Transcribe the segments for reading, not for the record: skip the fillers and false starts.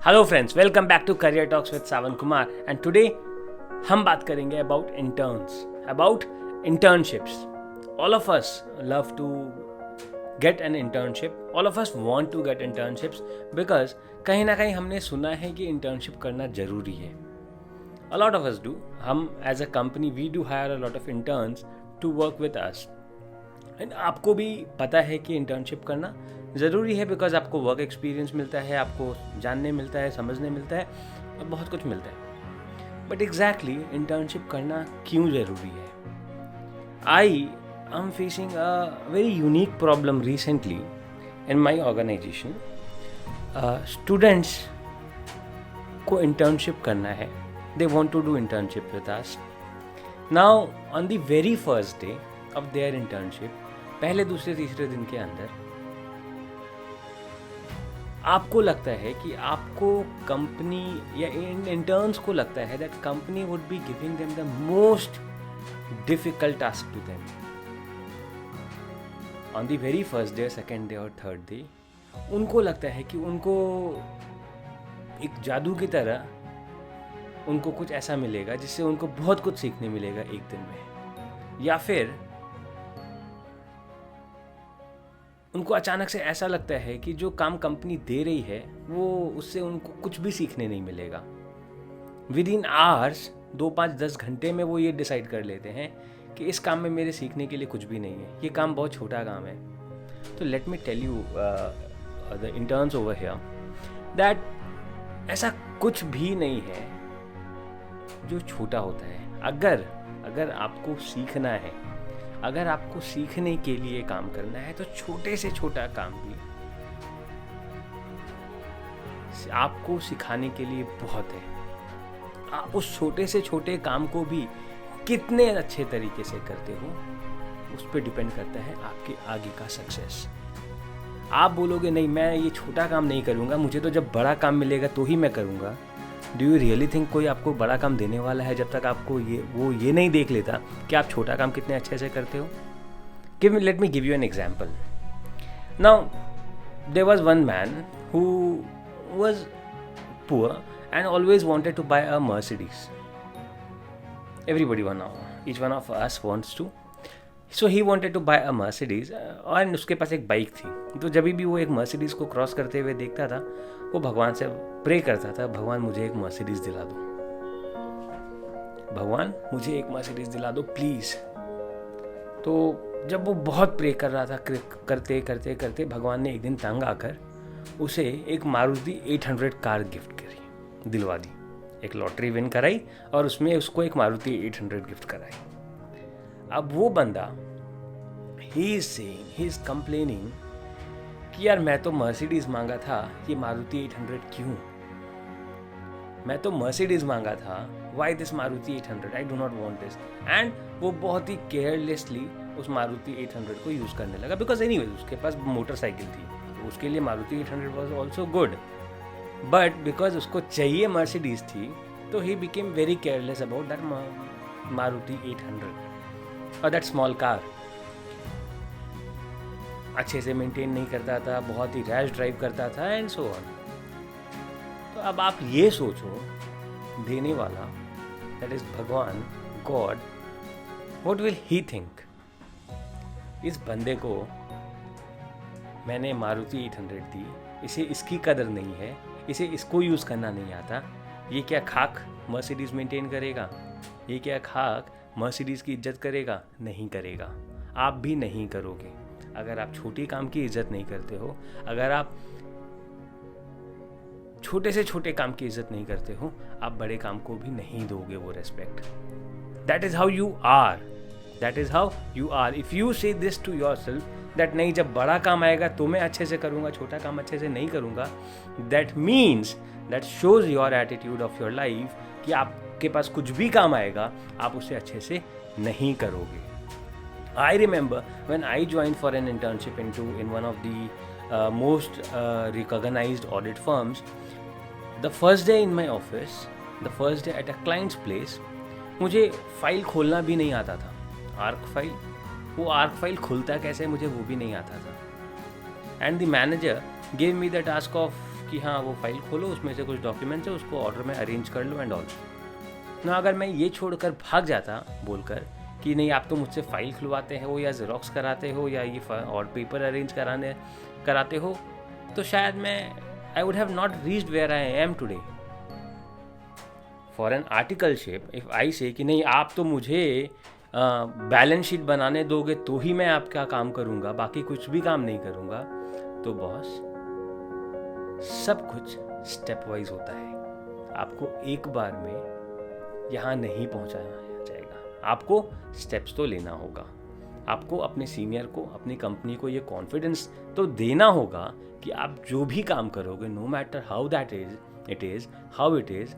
Hello friends, welcome back to career talks with Sawan Kumar and today हम बात करेंगे about internships. All of us love to get an internship. All of us want to get internships because कहीं ना कहीं हमने सुना है कि इंटर्नशिप करना ज़रूरी है. A lot of us do. हम as a company we do hire a lot of interns to work with us. And आपको भी पता है कि इंटर्नशिप करना ज़रूरी है बिकॉज आपको वर्क एक्सपीरियंस मिलता है, आपको जानने मिलता है, समझने मिलता है और बहुत कुछ मिलता है. बट एग्जैक्टली इंटर्नशिप करना क्यों ज़रूरी है? I am facing a very unique problem recently in my organisation. Students को इंटर्नशिप करना है. They want to do internship with us. Now, on the very first day of their internship, पहले दूसरे तीसरे दिन के अंदर आपको लगता है कि आपको कंपनी या इंटर्न्स को लगता है that company would be giving them the most difficult task to them. On the very first day, second day और third day, उनको लगता है कि उनको एक जादू की तरह उनको कुछ ऐसा मिलेगा जिससे उनको बहुत कुछ सीखने मिलेगा एक दिन में. या फिर उनको अचानक से ऐसा लगता है कि जो काम कंपनी दे रही है वो उससे उनको कुछ भी सीखने नहीं मिलेगा. विद इन आवर्स 2, 5, 10 घंटे में वो ये डिसाइड कर लेते हैं कि इस काम में मेरे सीखने के लिए कुछ भी नहीं है, ये काम बहुत छोटा काम है. तो let me tell you the interns over here that ऐसा कुछ भी नहीं है जो छोटा होता है. अगर आपको सीखना है, अगर आपको सीखने के लिए काम करना है तो छोटे से छोटा काम भी आपको सिखाने के लिए बहुत है. आप उस छोटे से छोटे काम को भी कितने अच्छे तरीके से करते हो उस पर डिपेंड करता है आपके आगे का सक्सेस. आप बोलोगे नहीं, मैं ये छोटा काम नहीं करूँगा, मुझे तो जब बड़ा काम मिलेगा तो ही मैं करूँगा. डू यू रियली थिंक कोई आपको बड़ा काम देने वाला है जब तक आपको ये नहीं देख लेता कि आप छोटा काम कितने अच्छे से करते हो? Let me give you an example. Now there was one man who was poor and always wanted to buy a Mercedes. Everybody each one of us wants to. So he wanted to buy a Mercedes और उसके पास एक bike थी. तो जब भी वो एक Mercedes को क्रॉस करते हुए देखता था वो भगवान से प्रे करता था, भगवान मुझे एक मर्सिडीज़ दिला दो, भगवान मुझे एक मर्सिडीज़ दिला दो प्लीज़. तो जब वो बहुत प्रे कर रहा था, करते करते करते भगवान ने एक दिन तंग आकर उसे एक मारुति 800 कार गिफ्ट करी, दिलवा दी. एक लॉटरी विन कराई और उसमें उसको एक मारुति 800 गिफ्ट कराई. अब वो बंदा ही इज कंप्लेनिंग कि यार मैं तो मर्सिडीज मांगा था, ये मारुति 800 क्यों? मैं तो मर्सिडीज मांगा था, why this Maruti 800? I do not want this. And वो बहुत ही केयरलेसली उस मारुति 800 को यूज़ करने लगा बिकॉज एनीवेज उसके पास मोटरसाइकिल थी, तो उसके लिए Maruti 800 was also good. But because उसको चाहिए मर्सिडीज थी तो he became very careless about that Maruti 800 और दैट स्मॉल कार. अच्छे से मेंटेन नहीं करता था, बहुत ही रैश ड्राइव करता था एंड सो ऑन. तो अब आप ये सोचो, देने वाला दैट इज भगवान, God, what will he think? इस बंदे को मैंने मारुति 800 दी, इसे इसकी कदर नहीं है, इसे इसको यूज़ करना नहीं आता, ये क्या खाक मर्सिडीज़ मेंटेन करेगा? ये क्या खाक मर्सिडीज़ की इज्जत करेगा? नहीं करेगा. आप भी नहीं करोगे. अगर आप छोटे काम की इज्जत नहीं करते हो, अगर आप छोटे से छोटे काम की इज्जत नहीं करते हो, आप बड़े काम को भी नहीं दोगे वो respect. That is how you are. That is how you are. If you say this to yourself that नहीं, जब बड़ा काम आएगा तो मैं अच्छे से करूँगा, छोटा काम अच्छे से नहीं करूँगा, that means that shows your attitude of your life कि आपके पास कुछ भी काम आएगा आप उसे अच्छे से नहीं करोगे. I remember when I joined for an internship in one of the most recognized audit firms. The first day in my office, the first day at a client's place, मुझे फाइल खोलना भी नहीं आता था. आर्क फाइल, वो arc file खुलता कैसे मुझे वो भी नहीं आता था. And the manager gave me the task of कि हाँ वो फाइल खोलो, उसमें से कुछ डॉक्यूमेंट्स है, उसको ऑर्डर में अरेंज कर लो एंड ऑल ना। अगर मैं ये छोड़कर भाग जाता बोलकर कि नहीं आप तो मुझसे फाइल खुलवाते हो या जेरोक्स कराते हो या ये और पेपर अरेंज कराते हो, तो शायद मैं I would have not reached where I am today. For an articleship if I say कि नहीं आप तो मुझे बैलेंस शीट बनाने दोगे तो ही मैं आपका काम करूँगा, बाकी कुछ भी काम नहीं करूँगा, तो बॉस सब कुछ स्टेप वाइज होता है। आपको एक बार में यहाँ नहीं पहुँचाया जाएगा, आपको स्टेप्स तो लेना होगा। आपको अपने सीनियर को, अपनी कंपनी को ये कॉन्फिडेंस तो देना होगा कि आप जो भी काम करोगे, no matter how it is,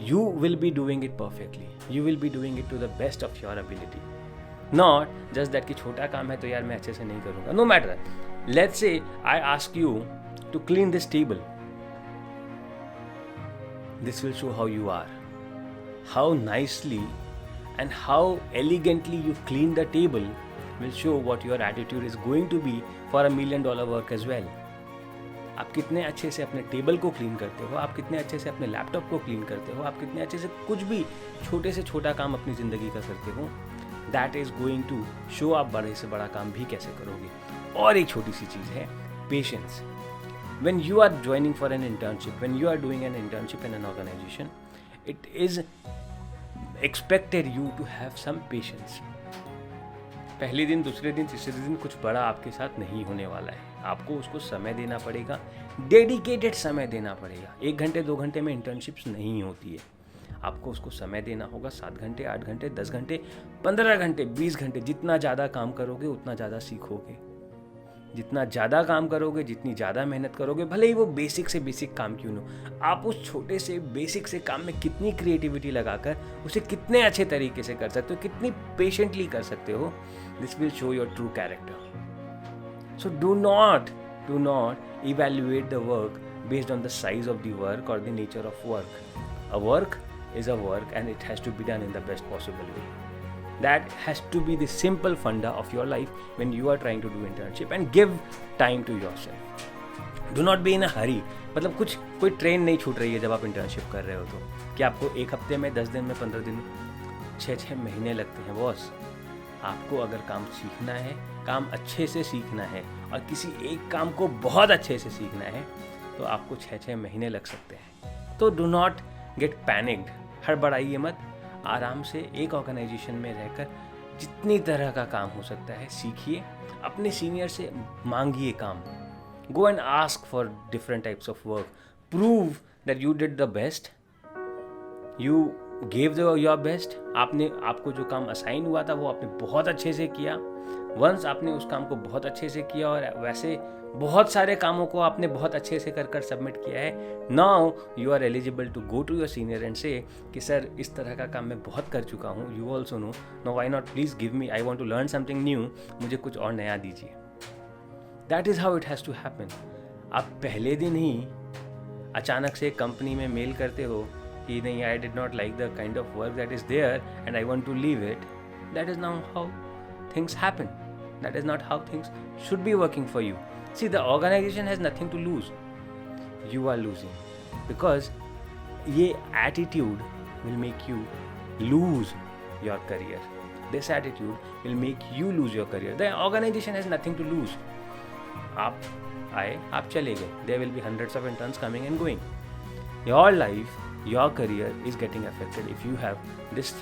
you will be doing it perfectly. You will be doing it to the best of your ability. Not just that कि छोटा काम है तो यार मैं अच्छे से नहीं करूँगा. No matter. Let's say I ask you to clean this table. This will show how you are. How nicely and how elegantly you clean the table will show what your attitude is going to be for $1 million work as well. आप कितने अच्छे से अपने table को clean करते हो, आप कितने अच्छे से अपने लैपटॉप को क्लीन करते हो, आप कितने अच्छे से कुछ भी छोटे से छोटा काम अपनी ज़िंदगी का करते हो, that is going to show आप बड़े से बड़ा काम भी कैसे करोगे। और एक छोटी सी चीज़ है patience. When you are joining for an internship, when you are doing an internship in an organisation, it is expected you to have some patience. पहले दिन, दूसरे दिन, तीसरे दिन कुछ बड़ा आपके साथ नहीं होने वाला है। आपको उसको समय देना पड़ेगा, डेडिकेटेड समय देना पड़ेगा। 1 घंटे 2 घंटे में इंटर्नशिप्स नहीं होती है। आपको उसको समय देना होगा 7 घंटे, 8 घंटे, 10 घंटे, 15 घंटे, 20 घंटे। जितना ज़्यादा काम करोगे उतना ज़्यादा सीखोगे। जितना ज़्यादा काम करोगे, जितनी ज़्यादा मेहनत करोगे, भले ही वो बेसिक से बेसिक काम क्यों न हो, आप उस छोटे से बेसिक से काम में कितनी क्रिएटिविटी लगाकर उसे कितने अच्छे तरीके से कर सकते हो, कितनी पेशेंटली कर सकते हो, this will show your true character. So do not evaluate the work based on the size of the work or the nature of work. A work is a work and it has to be done in the best possible way. That has to be the simple funda of your life when you are trying to do internship, and give time to yourself. Do not be in a hurry. मतलब कोई train नहीं छूट रही है जब आप internship कर रहे हो तो कि आपको 1 हफ्ते में, 10 दिन में, 15 दिन, 6 महीने लगते हैं। बॉस, आपको अगर काम सीखना है, काम अच्छे से सीखना है और किसी एक काम को बहुत अच्छे से सीखना है तो आपको 6 महीने लग सकते हैं। तो डू नॉट गेट पैनिक्ड, हड़बड़ाइए मत। आराम से एक ऑर्गेनाइजेशन में रहकर जितनी तरह का काम हो सकता है सीखिए। अपने सीनियर से मांगिए काम। Go and ask for different types of work. Prove that you did the best, you gave your best. आपको जो काम असाइन हुआ था वो आपने बहुत अच्छे से किया। वंस आपने उस काम को बहुत अच्छे से किया और वैसे बहुत सारे कामों को आपने बहुत अच्छे से कर सबमिट किया है, now you are eligible to go to your senior and say कि सर इस तरह का काम मैं बहुत कर चुका हूँ, you also know, no why not, please give me, I want to learn something new, मुझे कुछ और नया दीजिए। That is how it has to happen. आप पहले दिन ही अचानक से कंपनी में मेल करते हो कि नहीं, I did not like the kind of work that is there and I want to leave it. That is now how things happen. That is not how things should be working for you. See, the organization has nothing to lose. You are losing because ये attitude will make you lose your career. This attitude will make you lose your career. The organization has nothing to lose. आप आए, आप चले गए. There will be hundreds of interns coming and going. Your life, your career is getting affected if you have this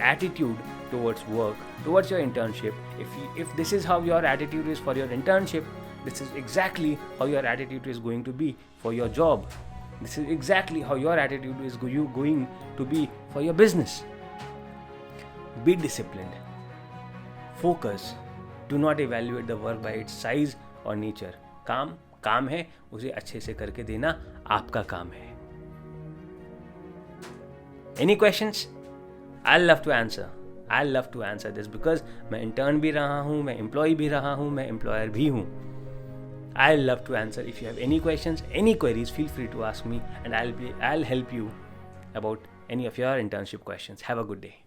attitude towards work, towards your internship. If this is how your attitude is for your internship, this is exactly how your attitude is going to be for your job. This is exactly how your attitude is going to be for your business. Be disciplined. Focus. Do not evaluate the work by its size or nature. काम है, उसे अच्छे से करके देना आपका काम है. Any questions? I'll love to answer this because मैं intern भी रहा हूँ, मैं employee भी रहा हूँ, मैं employer भी हूँ. I'll love to answer. If you have any questions, any queries, feel free to ask me and I'll help you about any of your internship questions. Have a good day.